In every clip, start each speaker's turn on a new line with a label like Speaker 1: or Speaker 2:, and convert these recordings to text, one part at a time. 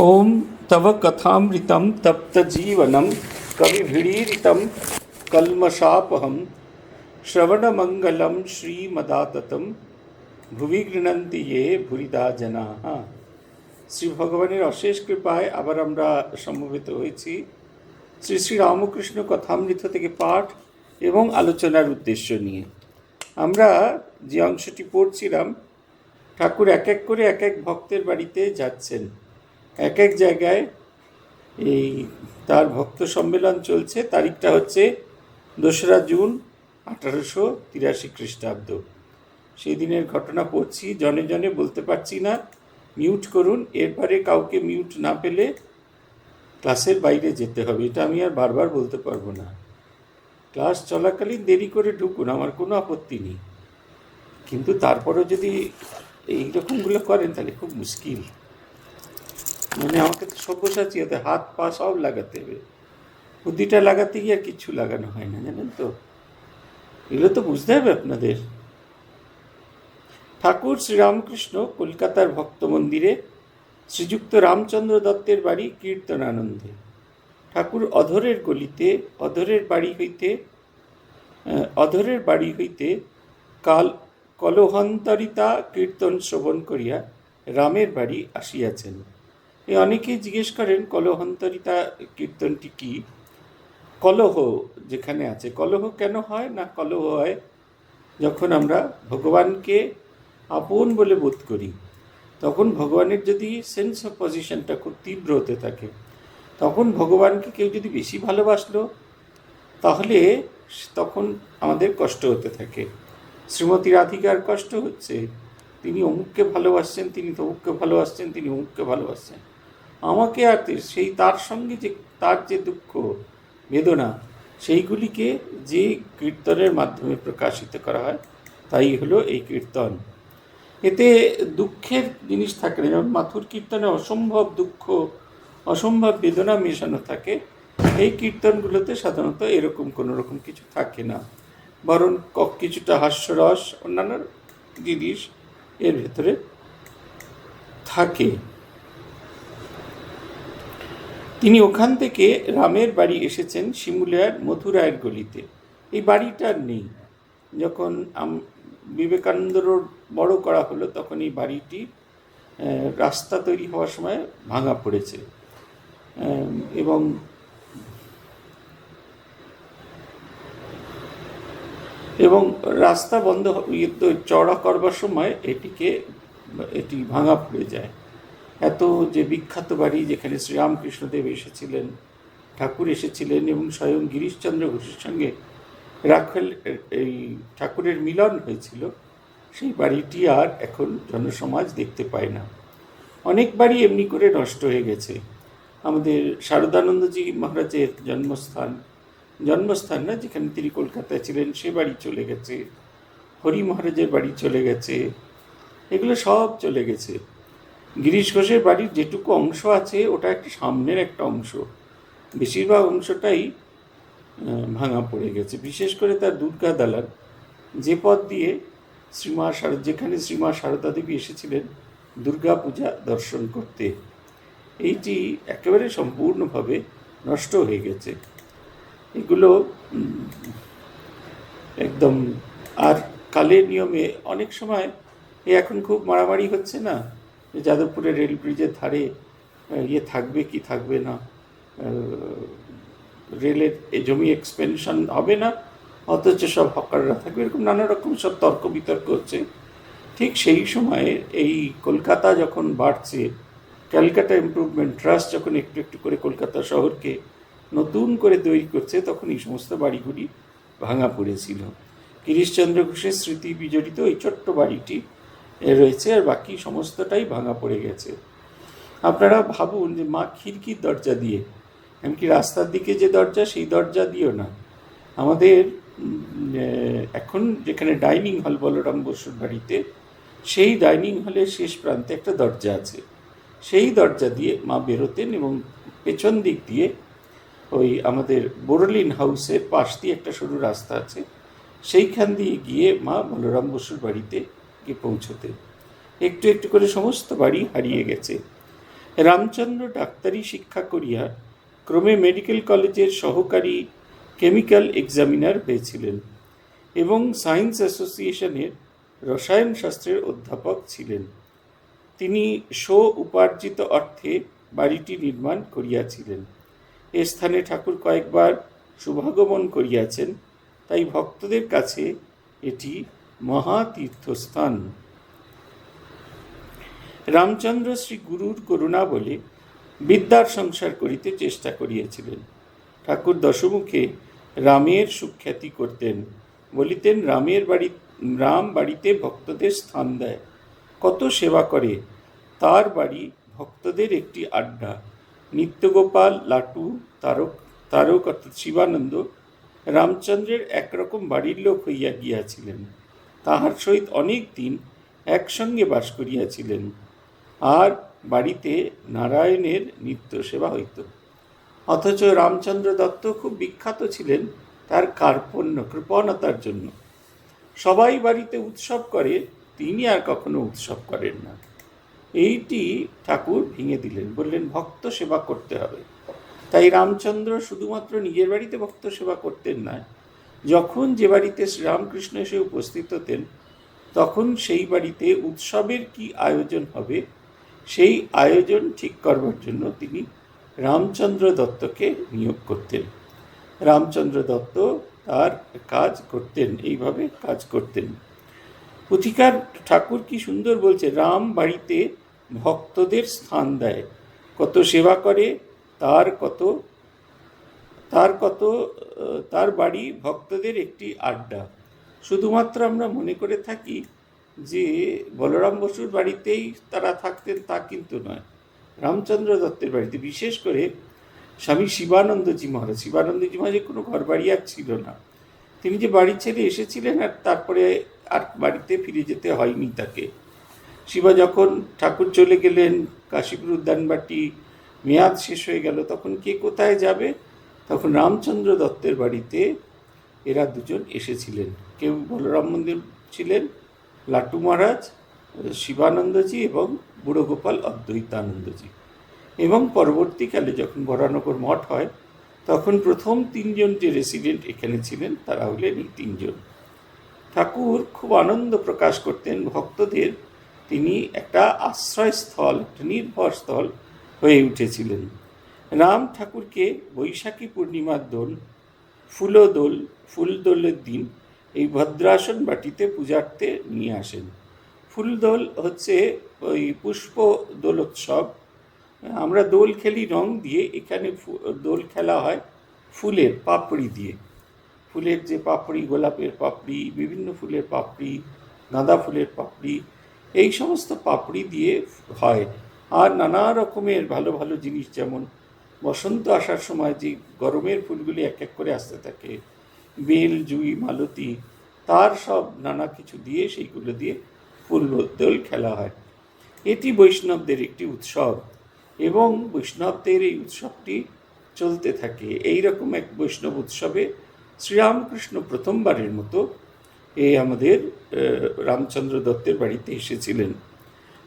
Speaker 1: ओम तव कथामृतं तप्तजीवनं कविभिरीडितं कल्मषापहं श्रवणमंगलं श्रीमदाततं ভুবি গৃণন্তি ये ভুরিদা জনাঃ। শ্রী ভগবানের অশেষ কৃপায় আবার আমরা সমবেত হয়েছি শ্রী শ্রী রামকৃষ্ণ কথামৃত থেকে পাঠ এবং আলোচনার উদ্দেশ্য নিয়ে। আমরা যে অংশটি পড়ছিলাম, ঠাকুর এক এক করে এক এক ভক্তের বাড়িতে যাচ্ছেন, এক এক জায়গায় এই তার ভক্ত সম্মেলন চলছে। তারিখটা হচ্ছে 2রা জুন 1883 খ্রিস্টাব্দ। সেই দিনের ঘটনা পড়ছি, জনে জনে বলতে পারছি না, মিউট করুন। এরপরে কাউকে মিউট না পেলে ক্লাসের বাইরে যেতে হবে, এটা আমি আর বারবার বলতে পারবো না। ক্লাস চলাকালীন দেরি করে ঢুকুন, আমার কোনো আপত্তি নেই, কিন্তু তারপরেও যদি এইরকমগুলো করেন তাহলে খুব মুশকিল। মানে আমাকে তো সব্যসাচী হতে হাত পা সব লাগাতে হবে, বুদ্ধিটা লাগাতে গিয়ে আর কিচ্ছু লাগানো হয় না, জানেন তো। এগুলো তো বুঝতে হবে আপনাদের। ঠাকুর শ্রীরামকৃষ্ণ কলকাতার ভক্ত মন্দিরে শ্রীযুক্ত রামচন্দ্র দত্তের বাড়ি কীর্তনানন্দে। ঠাকুর অধরের গলিতে অধরের বাড়ি হইতে কলহন্তরিতা কীর্তন শ্রবণ করিয়া রামের বাড়ি আসিয়াছেন। অনেকেই জিজ্ঞেস করেন কলহন্তরিতা কীর্তনটি কি। কলহ যেখানে আছে, কলহ কেন হয় না? কলহ হয় যখন আমরা ভগবানকে আপন বলে বোধ করি, তখন ভগবানের যদি সেন্স অফ পজিশনটা খুব তীব্র হতে থাকে, তখন ভগবানকে কেউ যদি বেশি ভালোবাসলো তাহলে তখন আমাদের কষ্ট হতে থাকে। শ্রীমতী রাধিকার কষ্ট হচ্ছে, তিনি অমুককে ভালোবাসছেন, তিনি তমুককে ভালোবাসছেন, তিনি অমুককে ভালোবাসছেন। আমাকে আর সেই তার সঙ্গে যে তার যে দুঃখ বেদনা, সেইগুলিকে যে কীর্তনের মাধ্যমে প্রকাশিত করা হয় তাই হলো এই কীর্তন। এতে দুঃখের জিনিস থাকে না, যেমন মাথুর কীর্তনে অসম্ভব দুঃখ, অসম্ভব বেদনা মেশানো থাকে। এই কীর্তনগুলোতে সাধারণত এরকম কোনো রকম কিছু থাকে না, বরং কিছুটা হাস্যরস, অন্যান্য জিনিস এর ভেতরে থাকে। তিনি ওখান থেকে রামের বাড়ি এসেছেন শিমুলিয়ার মধুরায়ের গলিতে। এই বাড়িটা নেই। যখন বিবেকানন্দ রোড বড় করা হলো তখন এই বাড়িটি রাস্তা তৈরি হওয়ার সময় ভাঙা পড়েছে, এবং রাস্তা বন্ধ চওড়া করবার সময় এটি ভাঙা পড়ে যায়। এত যে বিখ্যাত বাড়ি, যেখানে শ্রীরামকৃষ্ণদেব এসেছিলেন, ঠাকুর এসেছিলেন এবং স্বয়ং গিরিশচন্দ্র ঘোষের সঙ্গে এই ঠাকুরের মিলন হয়েছিল, সেই বাড়িটি আর এখন জনসমাজ দেখতে পায় না। অনেক বাড়ি এমনি করে নষ্ট হয়ে গেছে। আমাদের শারদানন্দজি মহারাজের জন্মস্থান না, যেখানে তিনি কলকাতায় ছিলেন, সে বাড়ি চলে গেছে। হরি মহারাজের বাড়ি চলে গেছে, এগুলো সব চলে গেছে। গিরিশ ঘোষের বাড়ির যেটুকু অংশ আছে ওটা একটা সামনের একটা অংশ, বেশিরভাগ অংশটাই ভাঙা পড়ে গেছে। বিশেষ করে তার দুর্গা দালান, যে পথ দিয়ে যেখানে শ্রীমা সারদা দেবী এসেছিলেন দুর্গা পূজা দর্শন করতে, এইটি একেবারে সম্পূর্ণভাবে নষ্ট হয়ে গেছে। এগুলো একদম, আর কালের নিয়মে অনেক সময় এখন খুব মারামারি হচ্ছে না, যাদবপুরের রেল ব্রিজের ধারে থাকবে কি থাকবে না, রেলের জমি এক্সপেনশন হবে না, অথচ সব হকাররা থাকবে, এরকম নানা রকম সব তর্ক বিতর্ক হচ্ছে। ঠিক সেই সময়ে এই কলকাতা যখন বাড়ছে, ক্যালকাটা ইমপ্রুভমেন্ট ট্রাস্ট যখন একটু একটু করে কলকাতা শহরকে নতুন করে তৈরি করছে, তখন এই সমস্ত বাড়িগুলি ভাঙা পড়েছিল। গিরিশচন্দ্র ঘোষের স্মৃতি বিজড়িত এই ছোট্ট বাড়িটি রয়েছে, আর বাকি সমস্তটাই ভাঙা পড়ে গেছে। আপনারা ভাবুন যে মা খিড়কির দরজা দিয়ে, এমনকি রাস্তার দিকে যে দরজা, সেই দরজা দিয়েও না। আমাদের এখন যেখানে ডাইনিং হল বলরাম বসুর বাড়িতে, সেই ডাইনিং হলের শেষ প্রান্তে একটা দরজা আছে, সেই দরজা দিয়ে মা বেরোতেন, এবং পেছন দিক দিয়ে ওই আমাদের বোরলিন হাউসের পাশ দিয়ে একটা সরু রাস্তা আছে, সেইখান দিয়ে গিয়ে মা বলরাম বসুর বাড়িতে গিয়ে পৌঁছতেন। একটু একটু করে সমস্ত বাড়ি হারিয়ে গেছে। রামচন্দ্র ডাক্তারি শিক্ষা করিয়া ক্রমে মেডিকেল কলেজের সহকারী কেমিক্যাল এক্সামিনার হয়েছিলেন এবং সায়েন্স অ্যাসোসিয়েশনের রসায়ন শাস্ত্রের অধ্যাপক ছিলেন। তিনি উপার্জিত অর্থে বাড়িটি নির্মাণ করিয়াছিলেন। এ স্থানে ঠাকুর কয়েকবার শুভাগমন করিয়াছেন, তাই ভক্তদের কাছে এটি মহাতীর্থস্থান। রামচন্দ্র শ্রী গুরুর করুণা বলে বিদ্যার সংসার করিতে চেষ্টা করিয়াছিলেন। ঠাকুর দশমুখে রামের সুখ্যাতি করতেন, বলিতেন রাম বাড়িতে ভক্তদের স্থান দেয়, কত সেবা করে, তার বাড়ি ভক্তদের একটি আড্ডা। নিত্যগোপাল, লাটু, তারক অর্থাৎ শিবানন্দ রামচন্দ্রের একরকম বাড়ির লোক হইয়া গিয়াছিলেন। তাহার সহিত অনেক দিন একসঙ্গে বাস করিয়াছিলেন, আর বাড়িতে নারায়ণের নিত্য সেবা হইত। অথচ রামচন্দ্র দত্ত খুব বিখ্যাত ছিলেন তার কৃপণতার জন্য। সবাই বাড়িতে উৎসব করে, তিনি আর কখনো উৎসব করেন না। এইটি ঠাকুর ভেঙে দিলেন, বললেন ভক্ত সেবা করতে হবে। তাই রামচন্দ্র শুধুমাত্র নিজের বাড়িতে ভক্ত সেবা করতেন না, যখন যে বাড়িতে শ্রীরামকৃষ্ণ এসে উপস্থিত হতেন তখন সেই বাড়িতে উৎসবের কি আয়োজন হবে সেই আয়োজন ঠিক করবার জন্য তিনি রামচন্দ্র দত্তকে নিয়োগ করতেন। রামচন্দ্র দত্ত তার কাজ করতেন, এইভাবে কাজ করতেন। পুথিকার ঠাকুর কি সুন্দর বলছে, রাম বাড়িতে ভক্তদের স্থান দেয়, কত সেবা করে, তার বাড়ি ভক্তদের একটি আড্ডা। শুধুমাত্র আমরা মনে করে থাকি যে বলরাম বসুর বাড়িতেই তারা থাকতেন, তা কিন্তু নয়। রামচন্দ্র দত্তের বাড়িতে, বিশেষ করে স্বামী শিবানন্দজি মহারাজের কোনো ঘর বাড়ি আর ছিল না। তিনি যে বাড়ি ছেড়ে এসেছিলেন আর তারপরে আর বাড়িতে ফিরে যেতে হয়নি তাকে। শিবা যখন ঠাকুর চলে গেলেন, কাশীপুর উদ্যানবাটি মেয়াদ শেষ হয়ে গেল, তখন কে কোথায় যাবে? তখন রামচন্দ্র দত্তের বাড়িতে এরা দুজন এসেছিলেন। কেউ বলরাম মন্দির ছিলেন, লাটু মহারাজ, শিবানন্দজি এবং বুড়ো গোপাল অদ্বৈতানন্দজি। এবং পরবর্তীকালে যখন বরানগর মঠ হয় তখন প্রথম তিনজন যে রেসিডেন্ট এখানে ছিলেন তারা হলেন এই তিনজন। ঠাকুর খুব আনন্দ প্রকাশ করতেন ভক্তদের, তিনি একটা আশ্রয়স্থল, একটা নির্ভরস্থল হয়ে উঠেছিলেন। রাম ঠাকুরকে বৈশাখী পূর্ণিমার ফুলদোলের দিন এই ভদ্রাসন বাটিতে পূজার্থে নিয়ে আসেন। ফুলদোল হচ্ছে ওই পুষ্প দোলোৎসব। আমরা দোল খেলি রং দিয়ে, এখানে দোল খেলা হয় ফুলের পাপড়ি দিয়ে। ফুলের যে পাপড়ি, গোলাপের পাপড়ি, বিভিন্ন ফুলের পাপড়ি, গাঁদা ফুলের পাপড়ি, এই সমস্ত পাপড়ি দিয়ে হয়। আর নানা রকমের ভালো ভালো জিনিস, যেমন বসন্ত আসার সময় যে গরমের ফুলগুলি এক এক করে আসতে থাকে, বেল, জুই, মালতী, তার সব নানা কিছু দিয়ে সেইগুলো দিয়ে ফুলদোল খেলা হয়। এটি বৈষ্ণবদের একটি উৎসব এবং বৈষ্ণবদের এই উৎসবটি চলতে থাকে। এই রকম এক বৈষ্ণব উৎসবে শ্রীরামকৃষ্ণ প্রথমবারের মতো আমাদের রামচন্দ্র দত্তের বাড়িতে এসেছিলেন।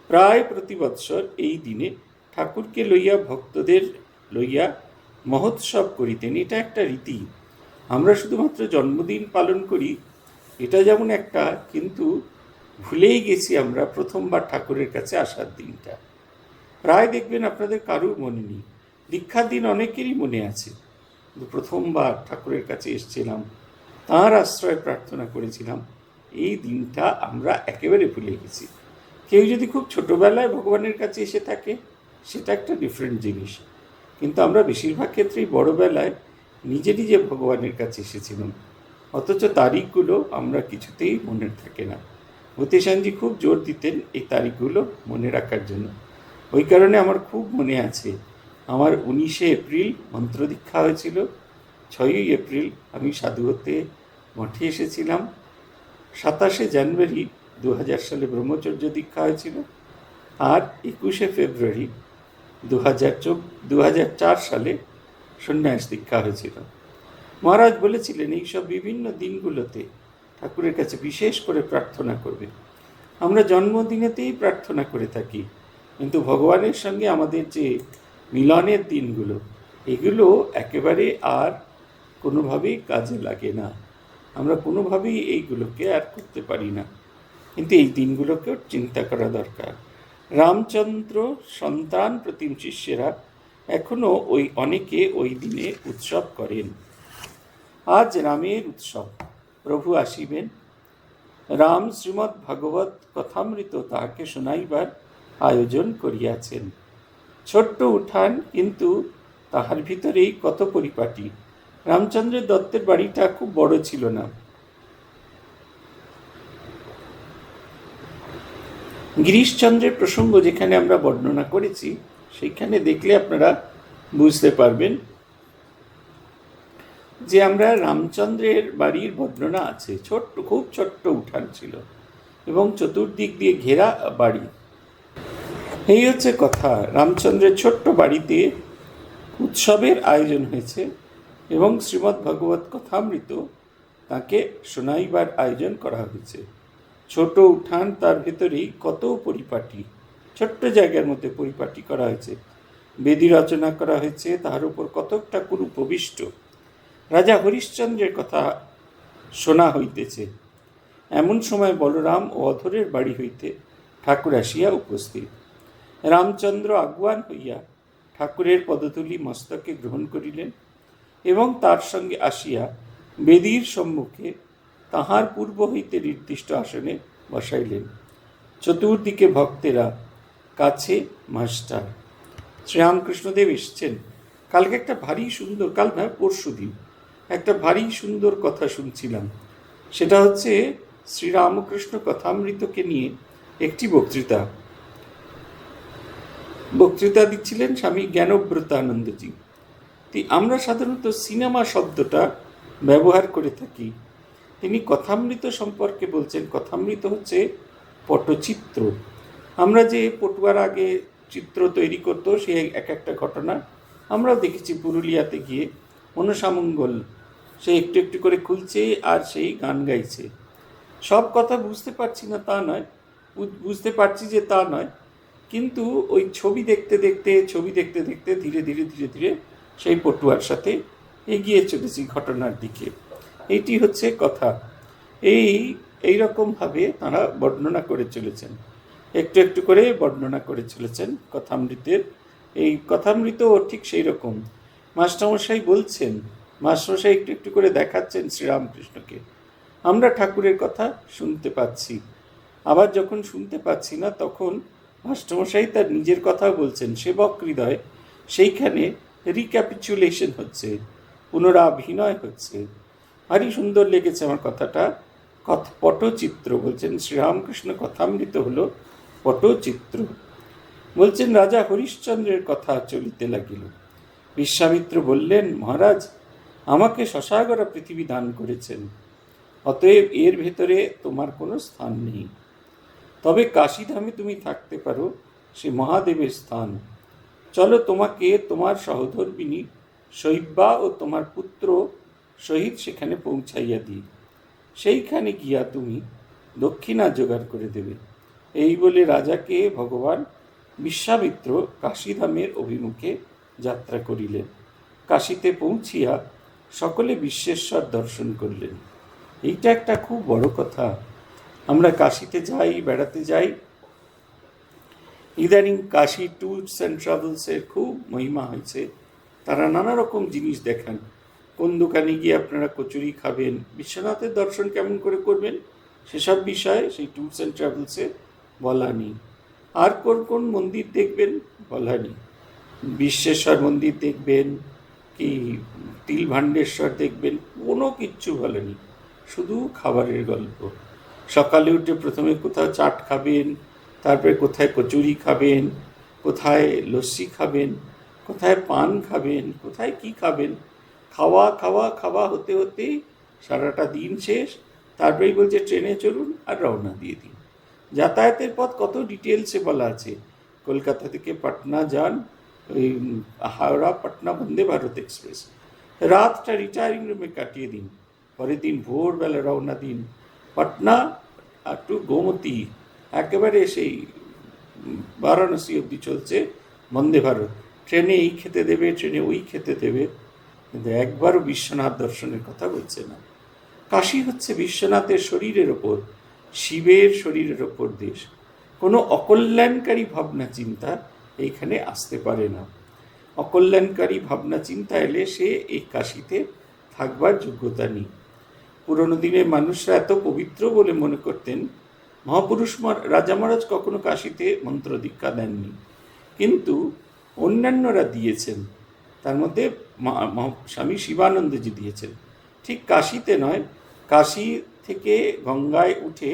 Speaker 1: প্রায় প্রতি বৎসর এই দিনে ঠাকুরকে লইয়া ভক্তদের লইয়া মহোৎসব করিতেন। এটা একটা রীতি। আমরা শুধুমাত্র জন্মদিন পালন করি, এটা যেমন একটা, কিন্তু ভুলেই গেছি আমরা প্রথমবার ঠাকুরের কাছে আসার দিনটা। প্রায় দেখবেন আপনাদের কারুর মনে নেই, দীক্ষার দিন অনেকেরই মনে আছে, কিন্তু প্রথমবার ঠাকুরের কাছে এসেছিলাম, তাঁর আশ্রয় প্রার্থনা করেছিলাম, এই দিনটা আমরা একেবারে ভুলে গেছি। কেউ যদি খুব ছোটোবেলায় ভগবানের কাছে এসে থাকে সেটা একটা ডিফারেন্ট জিনিস, কিন্তু আমরা বেশিরভাগ ক্ষেত্রেই বড়োবেলায় নিজে নিজে ভগবানের কাছে এসেছিলাম, অথচ তারিখগুলো আমরা কিছুতেই মনে থাকে না। ভূতেশানজি খুব জোর দিতেন এই তারিখগুলো মনে রাখার জন্য। ওই কারণে আমার খুব মনে আছে, আমার 19শে এপ্রিল মন্ত্র দীক্ষা হয়েছিল, 6ই এপ্রিল আমি সাধু হতে মঠে এসেছিলাম, 27শে জানুয়ারি 2000 সালে ব্রহ্মচর্য দীক্ষা হয়েছিল, আর 21শে ফেব্রুয়ারি 2004 সালে সন্ন্যাস দীক্ষা হয়েছিল। মহারাজ বলেছিলেন এইসব বিভিন্ন দিনগুলোতে ঠাকুরের কাছে বিশেষ করে প্রার্থনা করবে। আমরা জন্মদিনেতেই প্রার্থনা করে থাকি, কিন্তু ভগবানের সঙ্গে আমাদের যে মিলনের দিনগুলো, এগুলো একেবারে আর কোনোভাবেই কাজে লাগে না। আমরা কোনোভাবেই এইগুলোকে আর করতে পারি না। কিন্তু এই দিনগুলোকেও চিন্তা করা দরকার। রামচন্দ্র সন্তান প্রতিম শিষ্যেরা এখনও অনেকে ওই দিনে উৎসব করেন। আজ রামের উৎসব, প্রভু আসিবেন। রাম শ্রীমদ্ ভাগবত কথামৃত তাহাকে শোনাইবার আয়োজন করিয়াছেন। ছোট্ট উঠান, কিন্তু তাহার ভিতরেই কত পরিপাটি। রামচন্দ্রের দত্তের বাড়িটা খুব বড় ছিল না। গিরিশচন্দ্রের প্রসঙ্গ যেখানে আমরা বর্ণনা করেছি, সেইখানে দেখলে আপনারা বুঝতে পারবেন যে আমরা রামচন্দ্রের বাড়ির বর্ণনা আছে। খুব ছোট্ট উঠান ছিল এবং চতুর্দিক দিয়ে ঘেরা বাড়ি। এই হচ্ছে কথা। রামচন্দ্রের ছোট্ট বাড়িতে উৎসবের আয়োজন হয়েছে এবং শ্রীমদ্ ভগবত কথামৃত তাকে শোনাইবার আয়োজন করা হয়েছে। ছোট উঠান, তার ভেতরেই কত পরিপাটি, ছোট্ট জায়গার মধ্যে পরিপাটি করা হয়েছে। বেদি রচনা করা হয়েছে, তাহার উপর কতকটা কুরু উপবিষ্ট। রাজা হরিশ্চন্দ্রের কথা শোনা হইতেছে। এমন সময় বলরাম ও অধরের বাড়ি হইতে ঠাকুর আসিয়া উপস্থিত। রামচন্দ্র আগুয়ান হইয়া ঠাকুরের পদধূলি মস্তকে গ্রহণ করিলেন এবং তার সঙ্গে আসিয়া বেদীর সম্মুখে তাহার পূর্ব হইতে নির্দিষ্ট আসনে বসাইলেন। চতুর্দিকে ভক্তেরা, কাছে মাস্টার। শ্রীরামকৃষ্ণদেব এসছেন। কালকে একটা ভারী সুন্দর, কাল না পরশু দিন একটা ভারী সুন্দর কথা শুনছিলাম। সেটা হচ্ছে শ্রীরামকৃষ্ণ কথামৃতকে নিয়ে একটি বক্তৃতা দিচ্ছিলেন স্বামী জ্ঞানব্রতানন্দজি। আমরা সাধারণত সিনেমা শব্দটা ব্যবহার করে থাকি। তিনি কথামৃত সম্পর্কে বলছেন, কথামৃত হচ্ছে পটচিত্র। আমরা যে পটুয়ার আগে চিত্র তৈরি করতো, সে এক একটা ঘটনা আমরাও দেখেছি। পুরুলিয়াতে গিয়ে মনসামঙ্গল, সে একটু একটু করে খুলছে আর সেই গান গাইছে। সব কথা বুঝতে পারছি না তা নয়, বুঝতে পারছি যে তা নয়, কিন্তু ওই ছবি দেখতে দেখতে ধীরে ধীরে সেই পটুয়ার সাথে এগিয়ে চলেছি ঘটনার দিকে। এইটি হচ্ছে কথা। এই রকমভাবে তাঁরা বর্ণনা করে চলেছেন, একটু একটু করে বর্ণনা করে চলেছেন কথামৃতের। এই কথামৃতও ঠিক সেই রকম। মাস্টারমশাই বলছেন, মাস্টারমশাই একটু একটু করে দেখাচ্ছেন শ্রীরামকৃষ্ণকে। আমরা ঠাকুরের কথা শুনতে পাচ্ছি, আবার যখন শুনতে পাচ্ছি না তখন মাস্টারমশাই তার নিজের কথাও বলছেন। সেবক হৃদয়, সেইখানে রিক্যাপিচুলেশন হচ্ছে, পুনরাভিনয় হচ্ছে। ভারী সুন্দর লেগেছে আমার কথাটা। পটচিত্র বলছেন, শ্রীরামকৃষ্ণ কথামৃত হলো পটচিত্র। বলছেন, রাজা হরিশ্চন্দ্রের কথা চলিতে লাগিল। বিশ্বামিত্র বললেন, মহারাজ আমাকে শশাগরা পৃথিবী দান করেছেন, অতএব এর ভেতরে তোমার কোনো স্থান নেই। তবে কাশীধামে তুমি থাকতে পারো, সে মহাদেবের স্থান। চলো তোমাকে তোমার সহধর্মিনী শৈব্যা ও তোমার পুত্র সহিত সেখানে পৌঁছাইয়া দিই। সেইখানে গিয়া তুমি দক্ষিণা জোগাড় করে দেবে। এই বলে রাজাকে ভগবান বিশ্বামিত্র কাশীধামের অভিমুখে যাত্রা করিলেন। কাশীতে পৌঁছিয়া সকলে বিশ্বেশ্বর দর্শন করলেন। এইটা একটা খুব বড় কথা। আমরা কাশীতে যাই, বেড়াতে যাই। ইদানিং কাশী ট্যুরস অ্যান্ড ট্রাভেলসের খুব মহিমা হয়েছে। তারা নানা রকম জিনিস দেখান। কোন দোকানে গিয়ে আপনারা কচুরি খাবেন, বিশ্বনাথের দর্শন কেমন করে করবেন, সেসব বিষয়ে সেই ট্যুরস অ্যান্ড ট্রাভেলসে বলা নেই। আর কোন কোন মন্দির দেখবেন বলা নেই। বিশ্বেশ্বর মন্দির দেখবেন কি তিলভাণ্ডেশ্বর দেখবেন, কোনো কিচ্ছু বলা নেই, শুধু খাবারের গল্প। সকালে উঠে প্রথমে কোথাও চাট খাবেন, তারপরে কোথায় কচুরি খাবেন, কোথায় লস্যি খাবেন, কোথায় পান খাবেন, কোথায় কি খাবেন। খাওয়া খাওয়া খাওয়া হতে হতেই সারাটা দিন শেষ। তারপরেই বলছে ট্রেনে চলুন আর রওনা দিয়ে দিন। যাতায়াতের পথ কত ডিটেলসে বলা আছে। কলকাতা থেকে পাটনা যান, ওই হাওড়া পাটনা বন্দে ভারত এক্সপ্রেস, রাতটা রিটায়ারিং রুমে কাটিয়ে দিন, পরের দিন ভোরবেলা রওনা দিন পাটনা টু গোমতী, একেবারে সেই বারাণসী অবধি চলছে বন্দে ভারত, ট্রেনে এই খেতে দেবে, ট্রেনে ওই খেতে দেবে, কিন্তু একবারও বিশ্বনাথ দর্শনের কথা বলছে না। কাশী হচ্ছে বিশ্বনাথের শরীরের ওপর, শিবের শরীরের ওপর দেশ। কোনো অকল্যাণকারী ভাবনা চিন্তা এইখানে আসতে পারে না। অকল্যাণকারী ভাবনা চিন্তা এলে সে এই কাশীতে থাকবার যোগ্যতা নেই। পুরনো দিনের মানুষরা এত পবিত্র বলে মনে করতেন, মহাপুরুষ রাজা মহারাজ কখনো কাশীতে মন্ত্র দীক্ষা দেননি, কিন্তু অন্যান্যরা দিয়েছেন। তার মধ্যে স্বামী শিবানন্দজি দিয়েছেন। ঠিক কাশীতে নয়, কাশী থেকে গঙ্গায় উঠে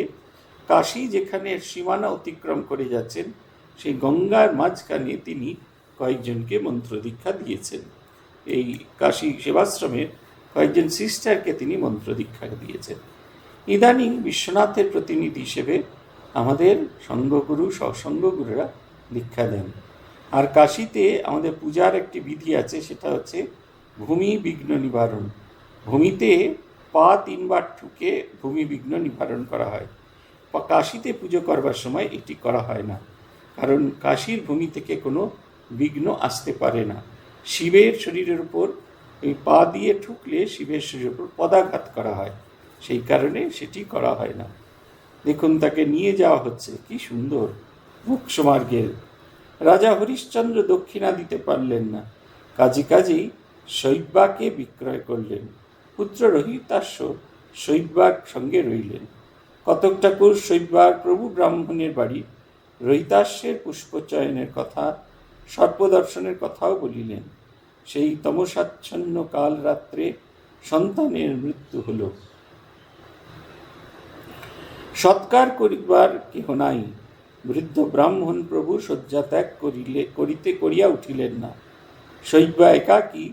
Speaker 1: কাশী যেখানে সীমানা অতিক্রম করে যাচ্ছেন, সেই গঙ্গার মাঝখানে তিনি কয়েকজনকে মন্ত্র দীক্ষা দিয়েছেন। এই কাশী সেবাশ্রমের কয়েকজন সিস্টারকে তিনি মন্ত্র দীক্ষা দিয়েছেন। ইদানিং বিশ্বনাথের প্রতিনিধি হিসেবে আমাদের সঙ্গগুরু সৎসঙ্গগুরুরা দীক্ষা দেন। আর কাশীতে আমাদের পূজার একটি বিধি আছে, সেটা হচ্ছে ভূমি বিঘ্ন নিবারণ। ভূমিতে পা 3 বার ঠুকে ভূমি বিঘ্ন নিবারণ করা হয়। কাশীতে পুজো করবার সময় এটি করা হয় না, কারণ কাশীর ভূমি থেকে কোনো বিঘ্ন আসতে পারে না। শিবের শরীরের উপর এই পা দিয়ে ঠুকলে শিবের শরীরের উপর পদাঘাত করা হয়, সেই কারণে সেটি করা হয় না। দেখুন, তাকে নিয়ে যাওয়া হচ্ছে, কি সুন্দর মোক্ষমার্গের। রাজা হরিশ্চন্দ্র দক্ষিণা দিতে পারলেন না, কাজেই শৈব্যাকে বিক্রয় করলেন। পুত্র রহিতাস্য শৈব্যার সঙ্গে রইলেন। কতক ঠাকুর শৈব্যার প্রভু ব্রাহ্মণের বাড়ি রহিতাস্যের পুষ্পচয়নের কথা, সর্পদর্শনের কথাও বলিলেন। সেই তমসাচ্ছন্ন কাল রাত্রে সন্তানের মৃত্যু হল। সৎকার করিবার কেহ নাই, বৃদ্ধ ব্রাহ্মণ প্রভু শয্যা ত্যাগ করিয়া উঠিলেন না। শৈব্যা একাকী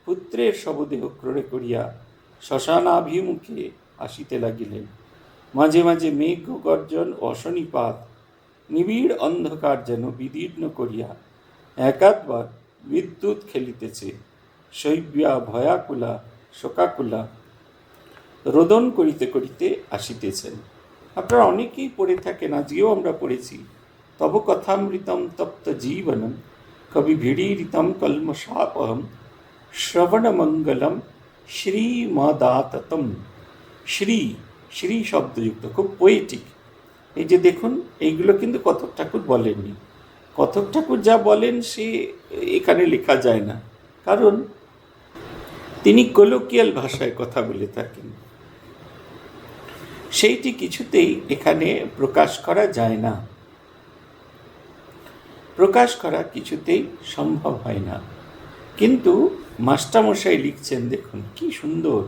Speaker 1: পুত্রের শবদেহ ক্রোড়ে করিয়া শ্মশানাভিমুখে আসিতে লাগিলেন। মাঝে মাঝে মেঘ গর্জন ও অশনিপাত নিবিড় অন্ধকার যেন বিদীর্ণ করিয়া একাধবার বিদ্যুৎ খেলিতেছে। শৈব্যা ভয়াকুলা শোকাকুলা রোদন করিতে করিতে আসিতেছেন। আপনারা অনেকেই পড়ে থাকেন, আজকেও আমরা পড়েছি, তব কথামৃতম তপ্ত জীবনম কবি ভিড়ীরিতম কলমশাপহম শ্রবণমঙ্গলম শ্রীমদাততম। শ্রী শ্রী শব্দযুক্ত, খুব পোয়েটিক। এই যে দেখুন, এইগুলো কিন্তু কথক ঠাকুর বলেননি। কথক ঠাকুর যা বলেন সে এখানে লেখা যায় না, কারণ তিনি কলোকিয়াল ভাষায় কথা বলে থাকেন। সেইটি কিছুতেই এখানে প্রকাশ করা যায় না, প্রকাশ করা কিছুতেই সম্ভব হয় না। কিন্তু মাস্টারমশাই লিখছেন, দেখুন কি সুন্দর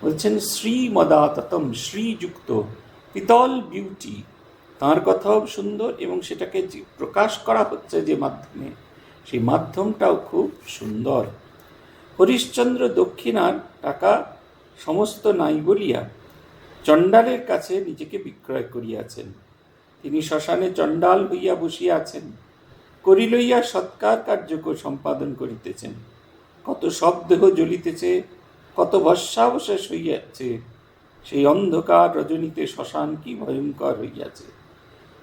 Speaker 1: বলছেন, শ্রীমদাততম, শ্রীযুক্ত, পিতল বিউটি, তাঁর কথাও সুন্দর, এবং সেটাকে প্রকাশ করা হচ্ছে যে মাধ্যমে, সেই মাধ্যমটাও খুব সুন্দর। হরিশ্চন্দ্র দক্ষিণার টাকা সমস্ত নাই বলিয়া চণ্ডালের কাছে নিজেকে বিক্রয় করিয়াছেন। তিনি শ্মশানে চণ্ডাল হইয়া বসিয়া আছেন, করি লইয়া সৎকার কার্য সম্পাদন করিতেছেন। কত শবদেহ জ্বলিতেছে, কত ভস্মাবশেষ হইয়াছে। সেই অন্ধকার রজনীতে শ্মশান কি ভয়ঙ্কর হইয়াছে।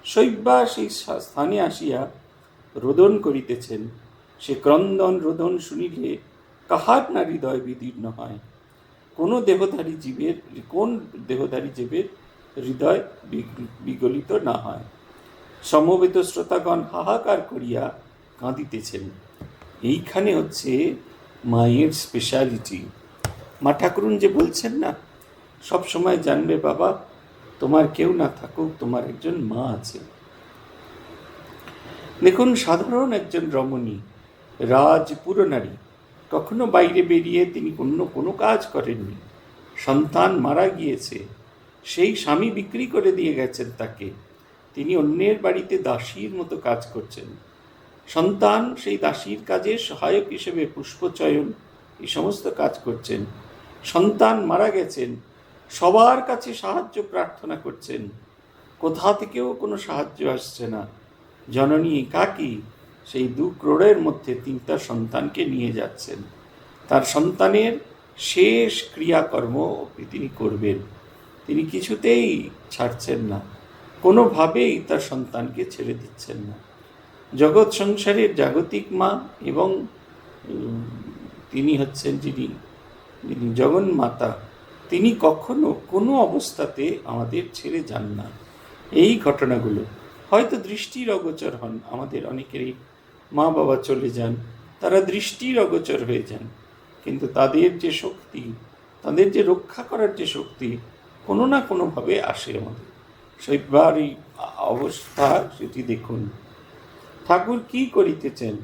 Speaker 1: শৈব্যা সেই স্থানে আসিয়া রোদন করিতেছেন। সে ক্রন্দন রোদন শুনিলে কাহার না হৃদয় বিদীর্ণ হয়। কোন দেহধারী জীবের হৃদয় বিগলিত না হয়। সমবেত শ্রোতাগণ হাহাকার করিয়া কাঁদিতেছেন। এইখানে হচ্ছে মায়ের স্পেশালিটি। মা ঠাকুরুন যে বলছেন না, সব সময় জানবে বাবা, তোমার কেউ না থাকুক, তোমার একজন মা আছে। দেখুন, সাধারণ একজন রমণী, রাজপুরনারী, কখনো বাইরে বেরিয়ে তিনি অন্য কোনো কাজ করেননি। সন্তান মারা গিয়েছে, সেই স্বামী বিক্রি করে দিয়ে গেছেন তাকে, তিনি অন্যের বাড়িতে দাসীর মতো কাজ করছেন। সন্তান সেই দাসীর কাজে সহায়ক হিসেবে পুষ্পচয়ন এই সমস্ত কাজ করছেন। সন্তান মারা গেছেন, সবার কাছে সাহায্য প্রার্থনা করছেন, কোথা থেকেও কোনো সাহায্য আসছে না। জননী একাকী সেই 2 ক্রোড়ের মধ্যে 3টা সন্তানকে নিয়ে যাচ্ছেন। তার সন্তানের শেষ ক্রিয়াকর্ম তিনি করবেন, তিনি কিছুতেই ছাড়ছেন না, কোনোভাবেই তার সন্তানকে ছেড়ে দিচ্ছেন না। জগৎ সংসারের জাগতিক মা এবং তিনি হচ্ছেন যিনি জগন্মাতা, তিনি কখনো কোনো অবস্থাতে আমাদের ছেড়ে যান না। এই ঘটনাগুলো হয়তো দৃষ্টির অগোচর হন, আমাদের অনেকেরই মা বাবা চলে যান, তারা দৃষ্টির অগোচর হয়ে যান, কিন্তু তাদের যে শক্তি, তাদের যে রক্ষা করার যে শক্তি কোনো না কোনোভাবে আসে আমাদের। সেইবার এই অবস্থা সেটি দেখুন। ঠাকুর কি করিতেছেন?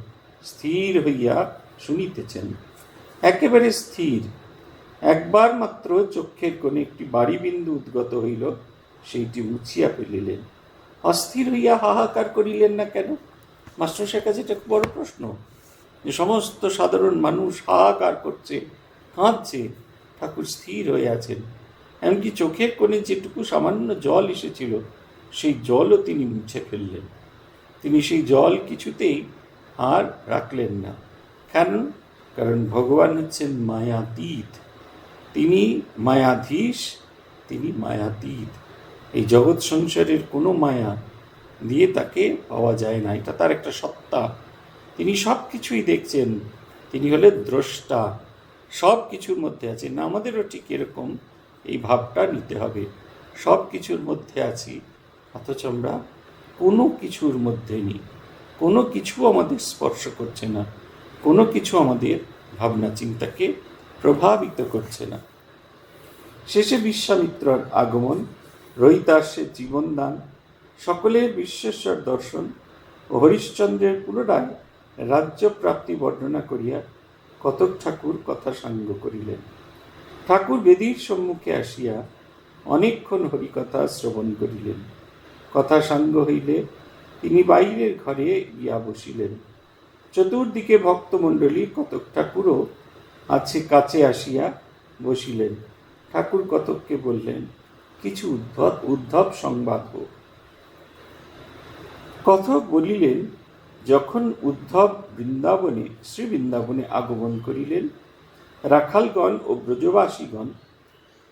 Speaker 1: স্থির হইয়া শুনিতেছেন, একেবারে স্থির। একবার মাত্র চক্ষের কোণে একটি বাড়ি বিন্দু উদ্গত হইল, সেইটি মুছিয়া ফেলিলেন। অস্থির হইয়া হাহাকার করিলেন না কেন? মাস্টারমশাইয়ের কাছে এটা বড় প্রশ্ন, যে সমস্ত সাধারণ মানুষ হাহাকার করছে, কাঁদছে, ঠাকুর স্থির হয়ে আছেন। এমনকি চোখের কোণে যেটুকু সামান্য জল এসেছিল সেই জলও তিনি মুছে ফেললেন। তিনি সেই জল কিছুতেই আর রাখলেন না। কারণ ভগবান হচ্ছেন মায়াতীত, তিনি মায়াধীশ, তিনি মায়াতীত। এই জগৎ সংসারের কোনো মায়া দিয়ে তাকে পাওয়া যায় না, এটা তার একটা সত্তা। তিনি সব কিছুই দেখছেন, তিনি হলেন দ্রষ্টা, সব কিছুর মধ্যে আছেন। আমাদেরও ঠিক এরকম এই ভাবটা নিতে হবে, সব কিছুর মধ্যে আছি, অথচ আমরা কোনো কিছুর মধ্যে নেই, কোনো কিছু আমাদের স্পর্শ করছে না, কোনো কিছু আমাদের ভাবনা চিন্তাকে প্রভাবিত করছে না। শেষে বিশ্বামিত্রর আগমন, রহিতার্ষের জীবনদান, সকলের বিশ্বেশ্বর দর্শন ও হরিশ্চন্দ্রের পুনরায় রাজ্য প্রাপ্তি বর্ণনা করিয়া কতক ঠাকুর কথা সাঙ্গ করিলেন। ঠাকুর বেদীর সম্মুখে আসিয়া অনেকক্ষণ হরিকথা শ্রবণ করিলেন। কথা সাঙ্গ হইলে তিনি বাইরের ঘরে গিয়া বসিলেন। চতুর্দিকে ভক্তমণ্ডলী কতক ঠাকুরও কাছে আসিয়া বসিলেন। ঠাকুর কতককে বললেন, কিছু উদ্ধব সংবাদ হোক। কথক বলিলেন, যখন উদ্ধব শ্রী বৃন্দাবনে আগমন করিলেন, রাখালগণ ও ব্রজবাসীগণ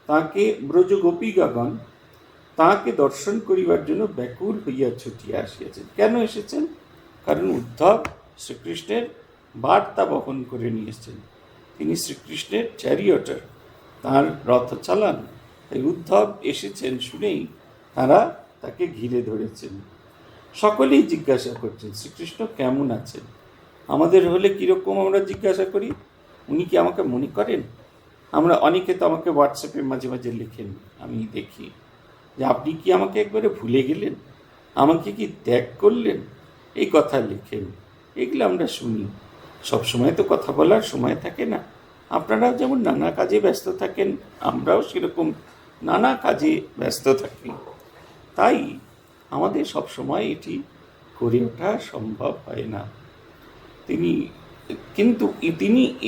Speaker 1: তাঁকে, ব্রজগোপিকাগণ তাঁকে দর্শন করিবার জন্য ব্যাকুল হইয়া ছুটিয়া আসিয়াছেন। কেন এসেছেন? কারণ উদ্ধব শ্রীকৃষ্ণের বার্তা বহন করে নিয়ে এসেছেন। তিনি শ্রীকৃষ্ণের চ্যারিয়টার, তাঁর রথ চালান। তাই উদ্ধব এসেছেন শুনেই তারা তাকে ঘিরে ধরেছেন। সকলেই জিজ্ঞাসা করছেন শ্রীকৃষ্ণ কেমন আছেন। আমাদের হলে কীরকম আমরা জিজ্ঞাসা করি, উনি কি আমাকে মনে করেন? আমরা অনেকে তো আমাকে হোয়াটসঅ্যাপে মাঝে মাঝে লেখেন, আমি দেখি যে আপনি কি আমাকে একবারে ভুলে গেলেন, আমাকে কি ত্যাগ করলেন, এই কথা লেখেন। এগুলো আমরা শুনি। সবসময় তো কথা বলার সময় থাকে না। আপনারাও যেমন নানা কাজে ব্যস্ত থাকেন, আমরাও সেরকম নানা কাজে ব্যস্ত থাকি। তাই আমাদের সবসময় এটি করে ওঠা সম্ভব হয় না।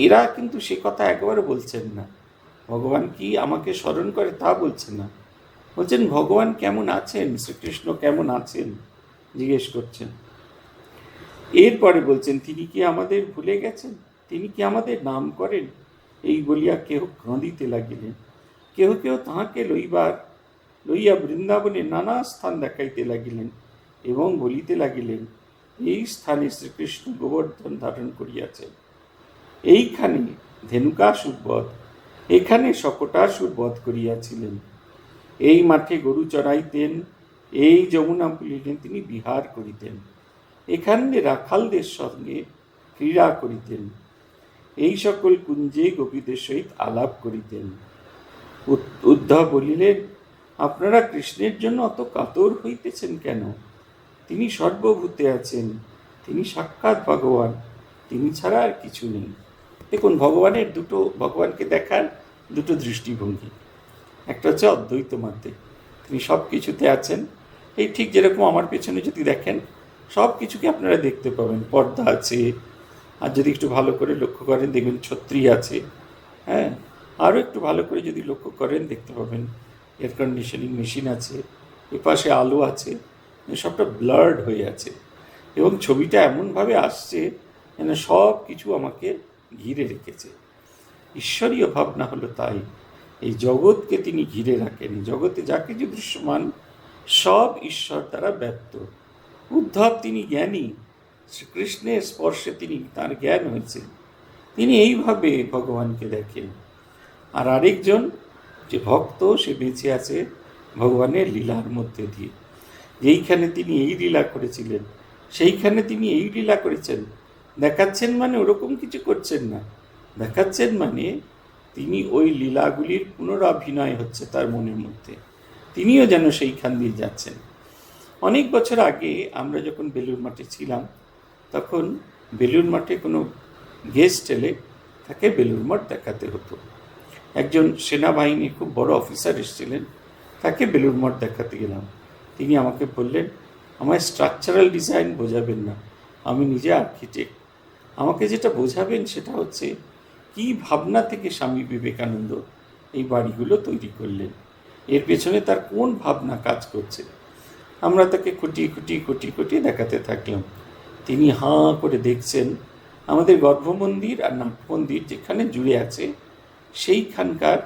Speaker 1: এরা কিন্তু সে কথা একেবারে বলছেন না। ভগবান কি আমাকে স্মরণ করে তা বলছেন না, বলছেন ভগবান কেমন আছেন, শ্রীকৃষ্ণ কেমন আছেন জিজ্ঞেস করছেন। এরপরে বলছেন, তিনি কি আমাদের ভুলে গেছেন, তিনি কি আমাদের নাম করেন? এই বলিয়া কেহ কাঁদিতে লাগিলেন। কেহ কেহ তাহাকে লইয়া বৃন্দাবনে নানা স্থান দেখাইতে লাগিলেন এবং বলিতে লাগিলেন, এই স্থানে শ্রীকৃষ্ণ গোবর্ধন ধারণ করিয়াছেন, এইখানে ধেনুকাসুর বধ, এখানে শকটাসুর বধ করিয়াছিলেন, এই মাঠে গরু চড়াইতেন, এই যমুনা পুলিনে তিনি বিহার করিতেন, এখানে রাখালদের সঙ্গে ক্রীড়া করিতেন, এই সকল কুঞ্জে গোপীদের সহিত আলাপ করিতেন। উদ্ধব বলিলেন, আপনারা কৃষ্ণের জন্য অত কাতর হইতেছেন কেন? তিনি সর্বভূতে আছেন, তিনি সাক্ষাৎ ভগবান, তিনি ছাড়া আর কিছু নেই। দেখুন, ভগবানকে দেখার দুটো দৃষ্টিভঙ্গি। একটা হচ্ছে অদ্বৈত মতে, তিনি সব কিছুতে আছেন। এই ঠিক যেরকম আমার পেছনে যদি দেখেন, সব কিছুকে আপনারা দেখতে পাবেন। পর্দা আছে, আর যদি একটু ভালো করে লক্ষ্য করেন দেখবেন ছত্রী আছে, হ্যাঁ, আরও একটু ভালো করে যদি লক্ষ্য করেন দেখতে পাবেন এয়ার কন্ডিশনিং মেশিন আছে, এপাশে আলো আছে, সবটা ব্লার্ড হয়ে আছে এবং ছবিটা এমনভাবে আসছে যেন সব কিছু আমাকে ঘিরে রেখেছে। ঈশ্বরীয় ভাবনা হলো তাই, এই জগৎকে তিনি ঘিরে রাখেন। জগতে যা কিছু দৃশ্যমান সব ঈশ্বর দ্বারা ব্যক্ত। উদ্ধব তিনি জ্ঞানী, কৃষ্ণের স্পর্শে তার জ্ঞান হয়েছে, তিনি এইভাবে ভগবানকে দেখেন। আর আরেকজন যে ভক্ত, সে বেঁচে আছে ভগবানের লীলার মধ্যে দিয়ে। যেইখানে তিনি এই লীলা করেছিলেন সেইখানে তিনি এই লীলা করেছেন। দেখাচ্ছেন মানে ওরকম কিছু করছেন না, দেখাচ্ছেন মানে তিনি ওই লীলাগুলির পুনরাভিনয় হচ্ছে তার মনের মধ্যে, তিনিও যেন সেইখান দিয়ে যাচ্ছেন। অনেক বছর আগে আমরা যখন বেলুড় মাঠে ছিলাম, তখন বেলুড় মাঠে কোনো গেস্ট এলে তাকে বেলুড় মঠ দেখাতে হতো। একজন সেনাবাহিনীর খুব বড় অফিসার এসেছিলেন, তাকে বেলুড় মঠ দেখাতে গেলাম। তিনি আমাকে বললেন, আমায় স্ট্রাকচারাল ডিজাইন বোঝাবেন না, আমি নিজে আর্কিটেক্ট, আমাকে যেটা বোঝাবেন সেটা হচ্ছে কী ভাবনা থেকে স্বামী বিবেকানন্দ এই বাড়িগুলো তৈরি করলেন, এর পেছনে তার কোন ভাবনা কাজ করছে। আমরা তাকে খুঁটিয়ে দেখাতে থাকলাম। তিনি হাঁ করে দেখছেন আমাদের গর্ভমন্দির আর নাটমন্দির যেখানে জুড়ে আছে সেইখানকার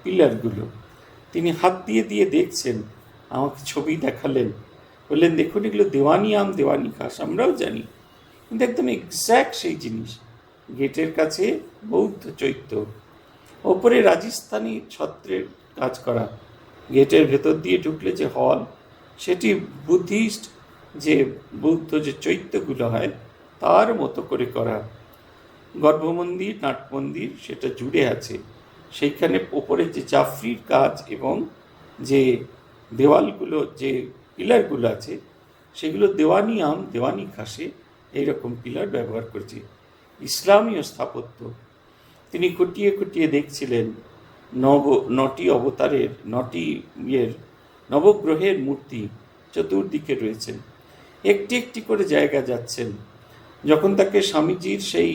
Speaker 1: পিলারগুলো। তিনি হাত দিয়ে দেখছেন, আমাকে ছবি দেখালেন, বললেন দেখুন এগুলো দেওয়ানি আম দেওয়ানি ঘাস, আমরাও জানি, কিন্তু একদম এক্স্যাক্ট সেই জিনিস। গেটের কাছে বৌদ্ধ চৈত্য, ওপরে রাজস্থানী ছত্রের কাজ করা, গেটের ভেতর দিয়ে ঢুকলে যে হল, সেটি বুদ্ধিস্ট যে বৌদ্ধ যে চৈত্যগুলো হয় তার মতো করে করা। গর্ভমন্দির নাটমন্দির সেটা জুড়ে আছে, সেইখানে ওপরে যে জাফরির কাজ এবং যে দেওয়ালগুলো যে পিলারগুলো আছে সেগুলো দেওয়ানি আম দেওয়ানি ঘাসে এইরকম পিলার ব্যবহার করছে, ইসলামীয় স্থাপত্য। তিনি খুঁটিয়ে দেখছিলেন নটি অবতারের নবগ্রহের মূর্তি চতুর্দিকে রয়েছেন, একটি করে জায়গা যাচ্ছেন। যখন তাকে স্বামীজির সেই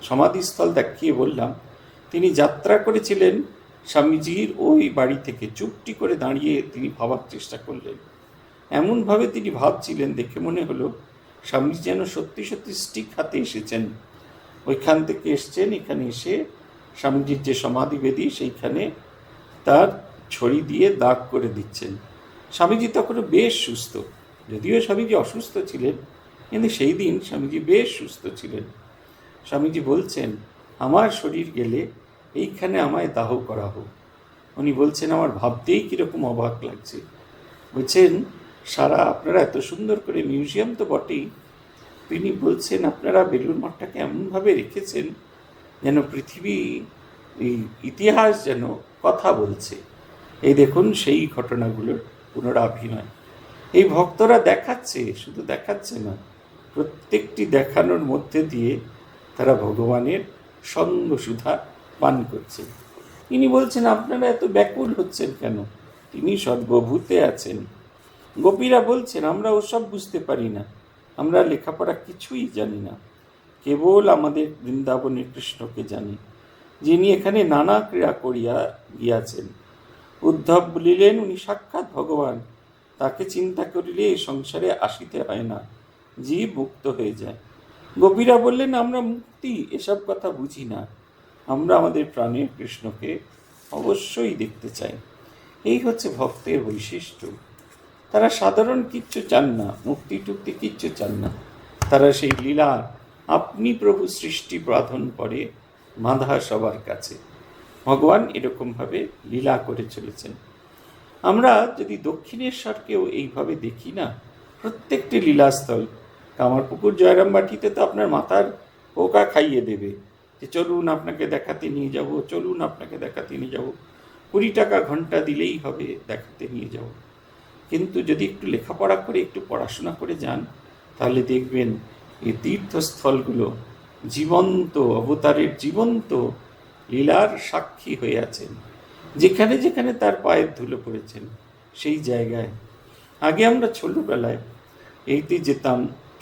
Speaker 1: সমাধিস্থল দেখিয়ে বললাম, তিনি যাত্রা করেছিলেন স্বামীজির ওই বাড়ি থেকে, চুপটি করে দাঁড়িয়ে তিনি ভাবার চেষ্টা করলেন। এমনভাবে তিনি ভাবছিলেন, দেখে মনে হলো স্বামীজি যেন সত্যি স্টিক হাতে এসেছেন, ওইখান থেকে এসছেন, এখানে এসে স্বামীজির যে সমাধিবেদী সেইখানে তার ছড়ি দিয়ে দাগ করে দিচ্ছেন। স্বামীজি তখনও বেশ সুস্থ, যদিও স্বামীজি অসুস্থ ছিলেন, কিন্তু সেই দিন স্বামীজি বেশ সুস্থ ছিলেন। স্বামীজি বলছেন, আমার শরীর গেলে এইখানে আমায় দাহ করা হোক। উনি বলছেন, আমার ভাবতেই কীরকম অবাক লাগছে। বলছেন, সারা আপনারা এত সুন্দর করে মিউজিয়াম তো বটেই, তিনি বলছেন আপনারা বেলুড় মঠটাকে এমনভাবে রেখেছেন যেন পৃথিবী ইতিহাস যেন কথা বলছে। এই দেখুন সেই ঘটনাগুলোর পুনরাভিনয়। এই ভক্তরা দেখাচ্ছে, শুধু দেখাচ্ছে না, প্রত্যেকটি দেখানোর মধ্যে দিয়ে তারা ভগবানের সঙ্গ সুধা পান করছে। তিনি বলছেন, আপনারা এত ব্যাকুল হচ্ছেন কেন? তিনি সর্বভূতে আছেন। গোপীরা বলছেন, আমরা ওসব বুঝতে পারি না, আমরা লেখাপড়া কিছুই জানি না, কেবল আমাদের বৃন্দাবনের কৃষ্ণকে জানি, যিনি এখানে নানা ক্রীড়া করিয়া গিয়াছেন। উদ্ধব বলিলেন, উনি সাক্ষাৎ ভগবান, তাকে চিন্তা করিলে এই সংসারে আসিতে হয় না, জীব মুক্ত হয়ে যায়। গোপীরা বললেন, আমরা মুক্তি এসব কথা বুঝি না, আমরা আমাদের প্রাণের কৃষ্ণকে অবশ্যই দেখতে চাই। এই হচ্ছে ভক্তের বৈশিষ্ট্য। তারা সাধারণ কিচ্ছু চান না, মুক্তি টুক্তি কিচ্ছু চান না, তারা সেই লীলা আপনি প্রভু সৃষ্টি বাঁধন করে বাঁধা সবার কাছে। ভগবান এরকমভাবে লীলা করে চলেছেন। আমরা যদি দক্ষিণেশ্বরকেও এইভাবে দেখি না, প্রত্যেকটি লীলাস্থল, কামারপুকুর জয়রামবাটিতে তো আপনার মাথার পোকা খাইয়ে দেবে যে চলুন আপনাকে দেখাতে নিয়ে যাব, চলুন আপনাকে দেখাতে নিয়ে যাব, 20 টাকা ঘন্টা দিলেই হবে দেখাতে নিয়ে যাব। কিন্তু যদি একটু লেখাপড়া করে একটু পড়াশোনা করে যান, তাহলে দেখবেন এই তীর্থস্থলগুলো জীবন্ত অবতারের জীবন্ত লীলার সাক্ষী হয়ে আছেন। যেখানে যেখানে তার পায়ের ধুলো পড়েছেন সেই জায়গায়। আগে আমরা ছোটবেলায় এইতে যেতাম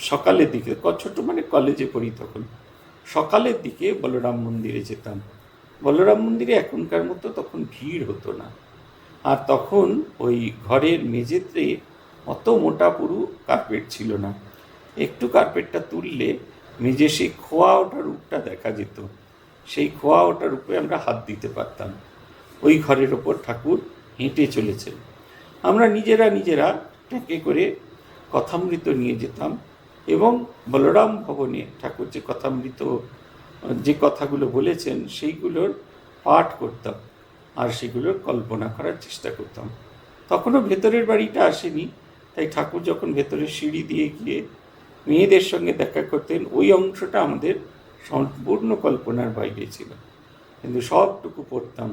Speaker 1: সকালের দিকে, ছোট মানে কলেজে পড়ি তখন, সকালের দিকে বলরাম মন্দিরে যেতাম। বলরাম মন্দিরে এখনকার মতো তখন ভিড় হতো না, আর তখন ওই ঘরের মেঝেতে অত মোটা পুরু কার্পেট ছিল না, একটু কার্পেটটা তুললে মেঝে সেই খোয়া ওঠার রূপটা দেখা যেত, সেই খোয়া ওঠার রূপে আমরা হাত দিতে পারতাম। ওই ঘরের ওপর ঠাকুর হেঁটে চলেছেন, আমরা নিজেরা ট্যাঁকে করে কথামৃত নিয়ে যেতাম এবং বলরাম ভবনে ঠাকুর যে কথামৃত যে কথাগুলো বলেছেন সেইগুলোর পাঠ করতাম আর সেগুলোর কল্পনা করার চেষ্টা করতাম। তখনও ভেতরের বাড়িটা আসেনি, তাই ঠাকুর যখন ভেতরের সিঁড়ি দিয়ে গিয়ে মেয়েদের সঙ্গে দেখা করতেন, ওই অংশটা আমাদের সম্পূর্ণ কল্পনার বাইরে ছিল, কিন্তু সবটুকু পড়তাম।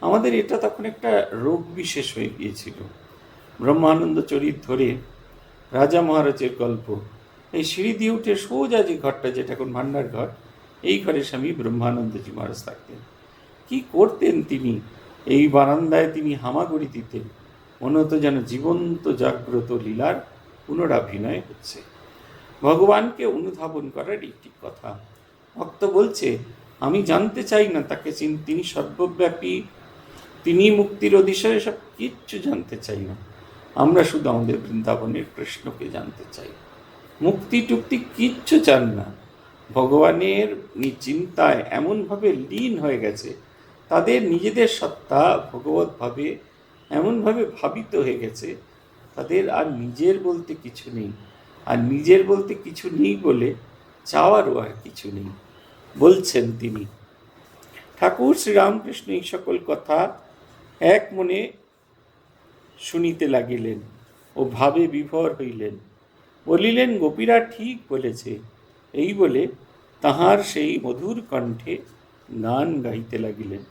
Speaker 1: আমাদের এটা তখন একটা রোগ বিশেষ হয়ে গিয়েছিল। ব্রহ্মানন্দ চরিত ধরে রাজা মহারাজের গল্প, এই সিঁড়ি দিয়ে উঠে সোজা যে ঘরটা, যেটা এখন ভান্ডার ঘর, এই ঘরে স্বামী ব্রহ্মানন্দজি মহারাজ থাকতেন। কি করতেন তিনি! এই বারান্দায় তিনি হামাগুড়ি দিতেন, মনে হতো যেন জীবন্ত জাগ্রত লীলার পুনরাভিনয় হচ্ছে। ভগবানকে অনুধাবন করার একটি কথা। ভক্ত বলছে, আমি জানতে চাই না তাকে তিনি সর্বব্যাপী, তিনি মুক্তির অধিশয়, সব কিচ্ছু জানতে চাই না। আমরা শুধু আমাদের বৃন্দাবনের কৃষ্ণকে জানতে চাই। মুক্তি টুক্তি কিচ্ছু চান না। ভগবানের চিন্তায় এমনভাবে লীন হয়ে গেছে, তাদের নিজেদের সত্তা ভগবতভাবে এমনভাবে ভাবিত হয়ে গেছে, তাদের আর নিজের বলতে কিছু নেই। আর নিজের বলতে কিছু নেই বলে চাওয়ারও আর কিছু নেই, বলছেন তিনি। ঠাকুর শ্রীরামকৃষ্ণ এই সকল কথা এক মনে শুনিতে লাগিলেন ও ভাবে বিভোর হইলেন। বলিলেন, গোপীরা ঠিক বলেছে। এই বলে তাহার সেই মধুর কণ্ঠে গান গাইতে লাগিলেন।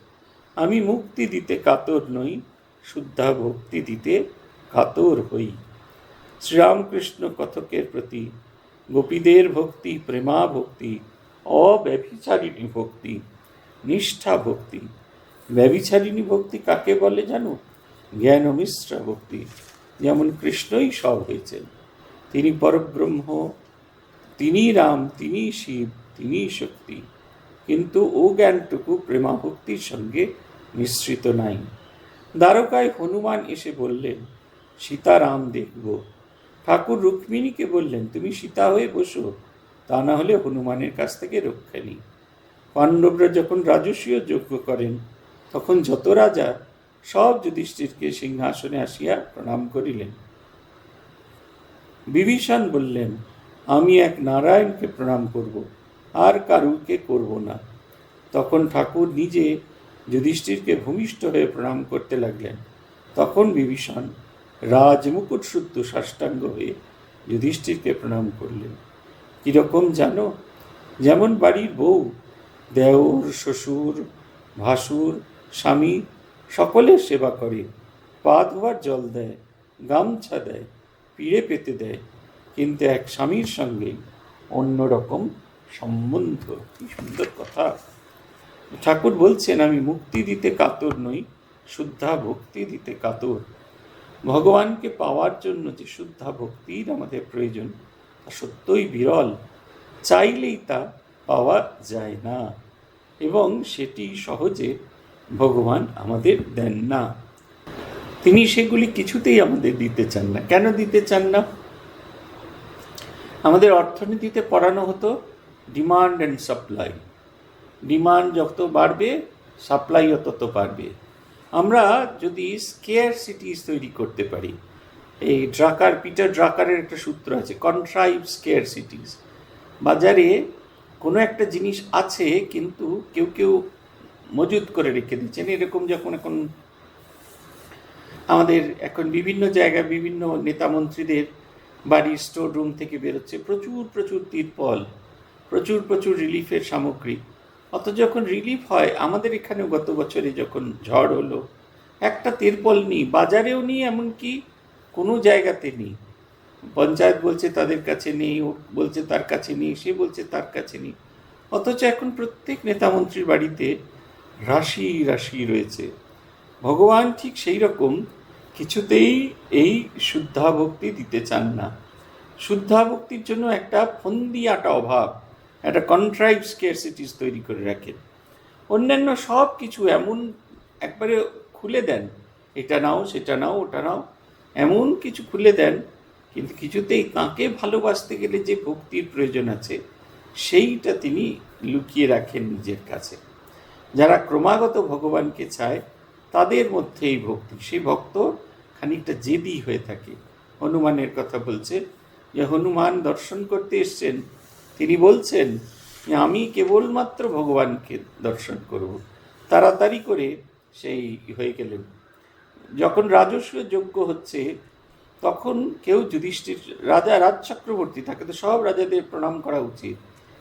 Speaker 1: আমি মুক্তি দিতে কাতর নই, শুদ্ধা ভক্তি দিতে কাতর হই। শ্রীরামকৃষ্ণ কথকের প্রতি গোপীদের ভক্তি প্রেমা ভক্তি, অব্যভিচারিণী ভক্তি, নিষ্ঠা ভক্তি। ব্যভিচারিণী ভক্তি কাকে বলে জানো? জ্ঞান মিশ্রা ভক্তি। যেমন কৃষ্ণই সব হয়েছেন, তিনি পরব্রহ্ম, তিনি রাম, তিনি শিব, তিনি শক্তি, কিন্তু ও জ্ঞানটুকু প্রেমা ভক্তির সঙ্গে মিশ্রিত নাই। দ্বারকায় হনুমান এসে বললেন, সীতারাম দেখব। ঠাকুর রুক্মিণীকে বললেন, তুমি সীতা হয়ে বসো, তা না হলে হনুমানের কাছ থেকে রক্ষা নেই। পাণ্ডবরা যখন রাজসূয় যজ্ঞ করেন, তখন যত রাজা সব যুধিষ্ঠিরকে সিংহাসনে আসিয়া প্রণাম করিলেন। বিভীষণ বললেন, আমি এক নারায়ণকে প্রণাম করব, আর কারুকে করব না। তখন ঠাকুর নিজে যুধিষ্ঠিরকে ভূমিষ্ঠ হয়ে প্রণাম করতে লাগলেন। তখন বিভীষণ রাজমুকুট শুদ্ধ সাষ্টাঙ্গ হয়ে যুধিষ্ঠিরকে প্রণাম করলেন। কীরকম জানো? যেমন বাড়ির বউ দেওর, শ্বশুর, ভাসুর, স্বামী সকলের সেবা করে, পা ধোয়ার জল দেয়, গামছা দেয়, পিড়ে পেতে দেয়, কিন্তু এক স্বামীর সঙ্গে অন্যরকম সম্বন্ধ। কি সুন্দর কথা! ঠাকুর বলছেন, আমি মুক্তি দিতে কাতর নই, শুদ্ধা ভক্তি দিতে কাতর। ভগবানকে পাওয়ার জন্য যে শুদ্ধা ভক্তির আমাদের প্রয়োজন, তা সত্যই বিরল। চাইলেই তা পাওয়া যায় না, এবং সেটি সহজে ভগবান আমাদের দেন না। তিনি সেগুলি কিছুতেই আমাদের দিতে চান না। কেন দিতে চান না? আমাদের অর্থনীতিতে পড়ানো হতো ডিমান্ড অ্যান্ড সাপ্লাই। ডিমান্ড যত বাড়বে, সাপ্লাইও তত বাড়বে। আমরা যদি স্কেয়ারসিটিস তৈরি করতে পারি, এই পিটার ড্রাকারের একটা সূত্র আছে, কন্ট্রাইভ স্কেয়ারসিটিস। বাজারে কোনো একটা জিনিস আছে, কিন্তু কেউ কেউ মজুত করে রেখে দিচ্ছেন। এরকম যখন আমাদের এখন বিভিন্ন জায়গায় বিভিন্ন নেতা মন্ত্রীদের বাড়ির স্টোর রুম থেকে বেরোচ্ছে প্রচুর প্রচুর তিরপল, প্রচুর প্রচুর রিলিফের সামগ্রী। অত যখন রিলিফ হয়, আমাদের এখানেও গত বছরে যখন ঝড় হলো, একটা তিরপল নেই, বাজারেও নেই, এমনকি কোনো জায়গাতে নেই। পঞ্চায়েত বলছে তাদের কাছে নেই, ও বলছে তার কাছে নেই, সে বলছে তার কাছে নেই। অথচ এখন প্রত্যেক নেতামন্ত্রীর বাড়িতে রাশি রাশি রয়েছে। ভগবান ঠিক সেই রকম কিছুতেই এই শুদ্ধা ভক্তি দিতে চান না। শুদ্ধা ভক্তির জন্য একটা ফন্দিয়াটা অভাব, একটা কন্ট্রাইভ স্কেয়ারসিটিস তৈরি করে রাখেন। অন্যান্য সব কিছু এমন একবারে খুলে দেন, এটা নাও, সেটা নাও, ওটা নাও, এমন কিছু খুলে দেন, কিন্তু কিছুতেই তাঁকে ভালোবাসতে গেলে যে ভক্তির প্রয়োজন আছে, সেইটা তিনি লুকিয়ে রাখেন নিজের কাছে। যারা ক্রমাগত ভগবানকে চায়, তাদের মধ্যে এই ভক্তি, সেই ভক্ত খানিকটা জেদি হয়ে থাকে। হনুমানের কথা বলছে, যে হনুমান দর্শন করতে এসছেন, তিনি বলছেন যে আমি কেবলমাত্র ভগবানকে দর্শন করব। তাড়াতাড়ি করে সেই হয়ে গেলেন। যখন রাজস্ব যজ্ঞ হচ্ছে, তখন কেউ যুধিষ্ঠির, রাজা রাজ চক্রবর্তী, তাকে তো সব রাজাদের প্রণাম করা উচিত।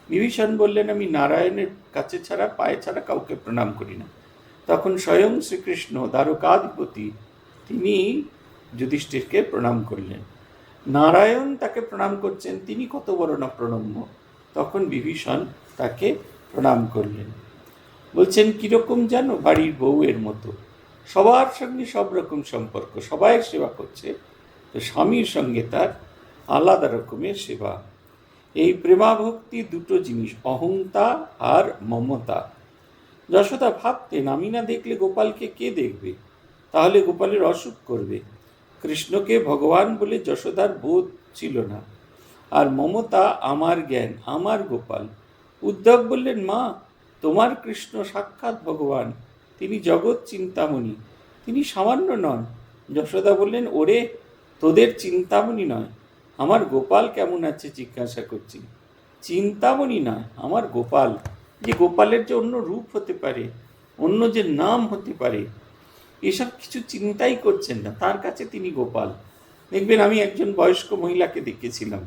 Speaker 1: বিভীষণ বললেন আমি নারায়ণের কাছে ছাড়া, পায়ে ছাড়া কাউকে প্রণাম করি না। তখন স্বয়ং শ্রীকৃষ্ণ দ্বারকাধিপতি তিনি যুধিষ্ঠিরকে প্রণাম করলেন। নারায়ণ তাকে প্রণাম করছেন, তিনি কত বড় না প্রণম্য। তখন বিভীষণ তাকে প্রণাম করলেন। বলছেন কীরকম যেন বাড়ির বউয়ের মতো, সবার সঙ্গে সব রকম সম্পর্ক, সবাই সেবা করছে, তো স্বামীর সঙ্গে তার আলাদা রকমের সেবা। এই প্রেমাভক্তি দুটো জিনিস, অহংতা আর মমতা। যশোদা ভাবতেন আমি না দেখলে গোপালকে কে দেখবে, তাহলে গোপালের অসুখ করবে। কৃষ্ণকে ভগবান বলে যশোদার বোধ ছিল না। আর মমতা, আমার জ্ঞান, আমার গোপাল। উদ্ধব বললেন মা, তোমার কৃষ্ণ সাক্ষাৎ ভগবান, তিনি জগৎ চিন্তামণি, তিনি সামান্য নন। যশোদা বললেন ওরে, তোদের চিন্তামণি নয়, আমার গোপাল কেমন আছে জিজ্ঞাসা করছি। চিন্তামণি নয়, আমার গোপাল। যে গোপালের যে অন্য রূপ হতে পারে, অন্য যে নাম হতে পারে, এসব কিছু চিন্তাই করছেন না, তার কাছে তিনি গোপাল। দেখবেন আমি একজন বয়স্ক মহিলাকে দেখেছিলাম,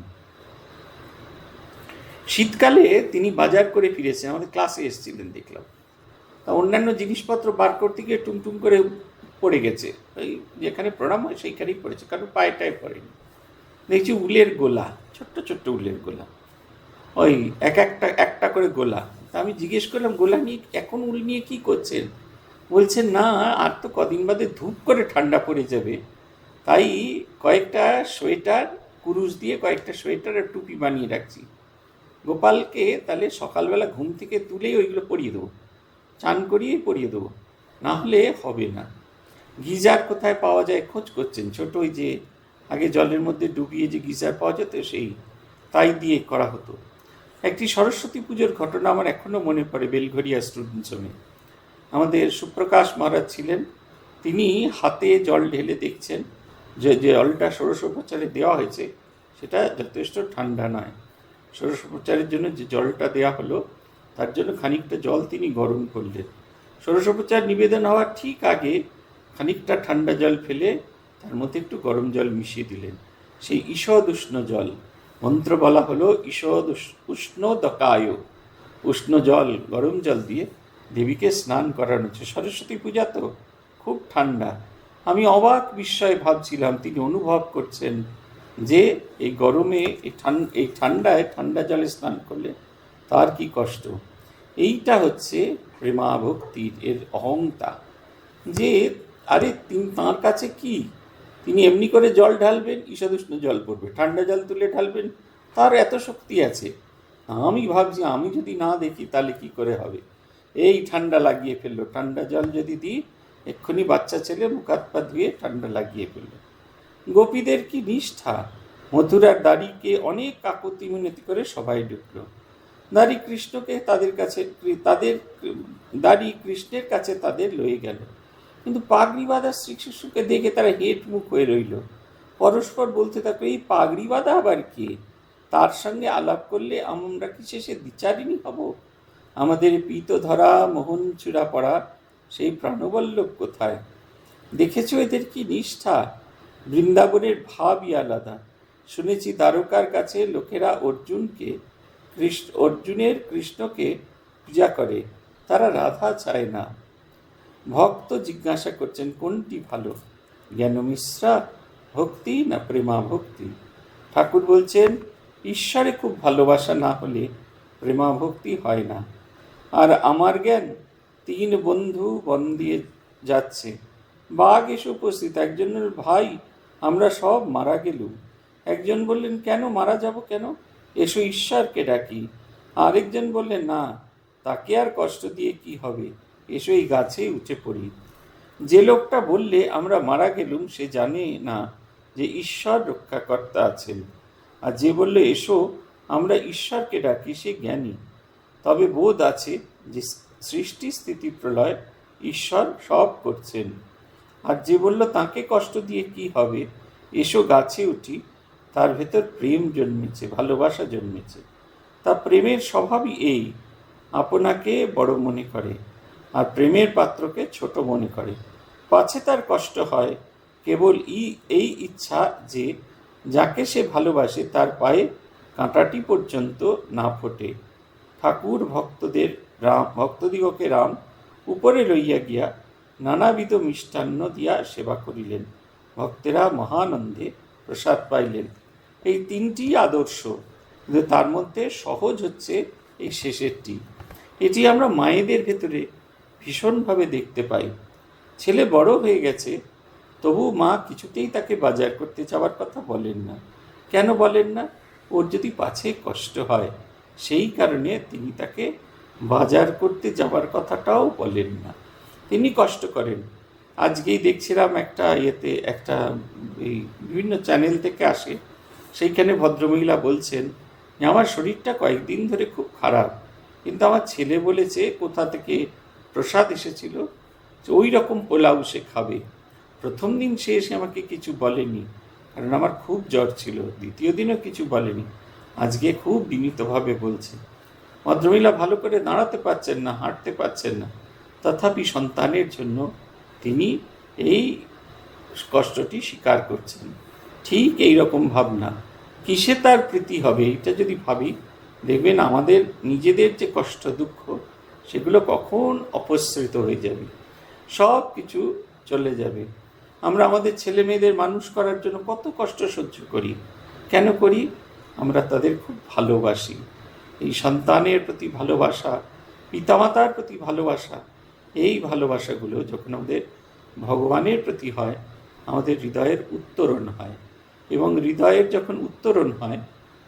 Speaker 1: শীতকালে তিনি বাজার করে ফিরেছেন, আমাদের ক্লাসে এসেছিলেন দেখলাম। তা অন্যান্য জিনিসপত্র বার করতে গিয়ে টুমটুম করে পড়ে গেছে, ওই যেখানে প্রণাম হয় সেইখানেই পড়েছে, কারণ পায়েটায় পড়েনি। দেখছি উলের গোলা, ছোট্ট ছোট্ট উলের গোলা, ওই একটা করে গোলা। তা আমি জিজ্ঞেস করলাম গোলা নিয়ে এখন উল নিয়ে কি করছেন? বলছেন না, আর তো কদিন বাদে ধূপ করে ঠান্ডা পড়ে যাবে, তাই কয়েকটা সোয়েটার, কুরুশ দিয়ে কয়েকটা সোয়েটার আর টুপি বানিয়ে রাখছি। গোপালকে তাহলে সকালবেলা ঘুম থেকে তুলেই ওইগুলো পরিয়ে দেবো, চান করিয়েই পরিয়ে দেবো, না হলে হবে না। গিজার কোথায় পাওয়া যায় খোঁজ করছেন, ছোট ওই যে আগে জলের মধ্যে ডুবিয়ে যে গিজার পাওয়া যেত, সেই তাই দিয়ে করা হতো। একটি সরস্বতী পুজোর ঘটনা আমার এখনও মনে পড়ে। বেলঘরিয়া স্টুডেন্টস হোমে আমাদের সুপ্রকাশ মহারাজ ছিলেন, তিনি হাতে জল ঢেলে দেখছেন যে জলটা ষোড়শোপচারে দেওয়া হয়েছে সেটা যথেষ্ট ঠান্ডা নয়। ষোড়শোপচারের জন্য যে জলটা দেওয়া হলো, তার জন্য খানিকটা জল তিনি গরম করলেন। ষোড়শোপচার নিবেদন হওয়ার ঠিক আগে খানিকটা ঠান্ডা জল ফেলে তার মধ্যে একটু গরম জল মিশিয়ে দিলেন। সেই ঈষদ উষ্ণ জল, মন্ত্র বলা হলো ঈষদ উষ্ণ দকায়, উষ্ণ জল, গরম জল দিয়ে দেবীকে স্নান করানো হচ্ছে। সরস্বতী পূজা তো খুব ঠান্ডা। আমি অবাক বিস্ময়ে ভাবছিলাম তিনি অনুভব করছেন যে এই গরমে এই ঠান্ডায় ঠান্ডা জলে স্নান করলে তার কি কষ্ট। এইটা হচ্ছে প্রেমাভক্তির এর অহংতা, যে আরে তাঁর কাছে কি, তিনি এমনি করে জল ঢালবেন, ঈষদুষ্ণ জল পড়বে, ঠান্ডা জল তুলে ঢালবেন, তার এত শক্তি আছে। আমি ভাবছি আমি যদি না দেখি তাহলে কি করে হবে। এই ঠান্ডা লাগিয়ে ফেললো, ঠান্ডা জল যদি দিই এক্ষুনি বাচ্চা ছেলে মুখ হাত পা ধুয়ে ঠান্ডা লাগিয়ে ফেললো। গোপীদের কি নিষ্ঠা, মথুরার দাড়িকে অনেক কাকুতি মিনতি করে সবাই ঢুকলো। দাড়ি কৃষ্ণকে তাদের কাছে, তাদের দাড়ি কৃষ্ণের কাছে তাদের লয়ে গেল, কিন্তু পাগড়ি বাঁধা শ্রীকৃষ্ণকে দেখে তারা হেট মুখ হয়ে রইল। পরস্পর বলতে থাকলো এই পাগড়ি বাঁধা আবার কে, তার সঙ্গে আলাপ করলে আমরা কি শেষে দ্বিচারিণী হব? আমাদের পীত ধরা মোহন চূড়া পড়া সেই প্রাণবল্লভ কোথায়? দেখেছো এদের কি নিষ্ঠা, বৃন্দাবনের ভাবই আলাদা। শুনেছি দ্বারকার কাছে লোকেরা অর্জুনের কৃষ্ণকে পূজা করে, তারা রাধা চায় না। ভক্ত জিজ্ঞাসা করছেন কোনটি ভালো, জ্ঞানমিশ্রা ভক্তি না প্রেমা ভক্তি? ঠাকুর বলছেন ঈশ্বরে খুব ভালোবাসা না হলে প্রেমা ভক্তি হয় না। আর আমার জ্ঞান, 3 বন্ধু বন দিয়ে যাচ্ছে, বাঘ এসে উপস্থিত। একজনের ভাই আমরা সব মারা গেলুম। একজন বললেন কেন মারা যাব কেন, এসো ঈশ্বরকে ডাকি। আরেকজন বললেন না, তাকে আর কষ্ট দিয়ে কি হবে, এসো এই গাছে উঠে পড়ি। যে লোকটা বললে আমরা মারা গেলুম সে জানে না যে ঈশ্বর রক্ষাকর্তা আছেন, আর যে বললে এসো আমরা ঈশ্বরকে ডাকি সে জ্ঞানী। তবে বোধ আছে যে সৃষ্টি স্থিতি প্রলয় ঈশ্বর সব করছেন। আর যে বলল তাকে কষ্ট দিয়ে কি হবে, এসো গাছে উঠি, তার ভেতর প্রেম জন্মেছে, ভালোবাসা জন্মেছে। তার প্রেমের স্বভাবই এই, আপনাকে বড় মনে করে আর প্রেমের পাত্রকে ছোট মনে করে। পাছে তার কষ্ট হয়, কেবল এই ইচ্ছা যে যাকে সে ভালোবাসে তার পায়ে কাঁটাটি পর্যন্ত না ফোটে। ঠাকুর ভক্তদিগকে রাম উপরে লইয়া গিয়া নানাবিধ মিষ্টান্ন দিয়া সেবা করিলেন। ভক্তেরা মহানন্দে প্রসাদ পাইলেন। এই তিনটি আদর্শ, কিন্তু তার মধ্যে সহজ হচ্ছে এই শেষেরটি। এটি আমরা মায়েদের ভেতরে ভীষণভাবে দেখতে পাই। ছেলে বড় হয়ে গেছে, তবু মা কিছুতেই তাকে বাজার করতে যাওয়ার কথা বলেন না। কেন বলেন না? ওর যদি পাছে কষ্ট হয়, সেই কারণে তিনি তাকে বাজার করতে যাওয়ার কথাটাও বলেন না। তিনি কষ্ট করেন। আজকেই দেখছিলাম একটা এই বিভিন্ন চ্যানেল থেকে আসে, সেইখানে ভদ্রমহিলা বলছেন যে আমার শরীরটা কয়েকদিন ধরে খুব খারাপ, কিন্তু আমার ছেলে বলেছে কোথা থেকে প্রসাদ এসেছিল, ওই রকম পোলাও সে খাবে। প্রথম দিন সে এসে আমাকে কিছু বলেনি, কারণ আমার খুব জ্বর ছিল। দ্বিতীয় দিনও কিছু বলেনি, আজকে খুব বিনীতভাবে বলছে। ভদ্রমহিলা ভালো করে দাঁড়াতে পারছেন না, হাঁটতে পারছেন না, তথাপি সন্তানের জন্য তিনি এই কষ্টটি স্বীকার করছেন। ঠিক এই রকম ভাবনা, কিসে তার প্রীতি হবে, এইটা যদি ভাবি, দেখবেন আমাদের নিজেদের যে কষ্ট দুঃখ সেগুলো কখন অপসৃত হয়ে যাবে, সব কিছু চলে যাবে। আমরা আমাদের ছেলে মেয়েদের মানুষ করার জন্য কত কষ্ট সহ্য করি। কেন করি? আমরা তাদের খুব ভালোবাসি। এই সন্তানের প্রতি ভালোবাসা, পিতামাতার প্রতি ভালোবাসা, এই ভালোবাসাগুলো যখন আমাদের ভগবানের প্রতি হয়, আমাদের হৃদয়ের উত্তরণ হয়। এবং হৃদয়ের যখন উত্তরণ হয়,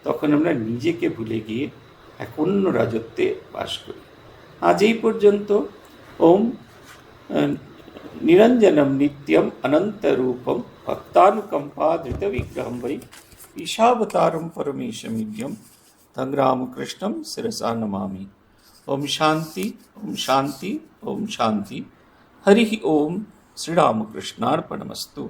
Speaker 1: তখন আমরা নিজেকে ভুলে গিয়ে এক অন্য রাজত্বে বাস করি। আজ এই পর্যন্ত। ওম নিরঞ্জনম নিত্যম অনন্তরূপম ভক্তানুকম্পাধৃতবিগ্রহম বৈ ঈশাবতারম পরমেশমিड्यम तं रामकृष्णं शिरसा नमामि। ओम शांति, ओम शांति, ओम शांति। हरि ओम। श्री रामकृष्णार्पणमस्तु।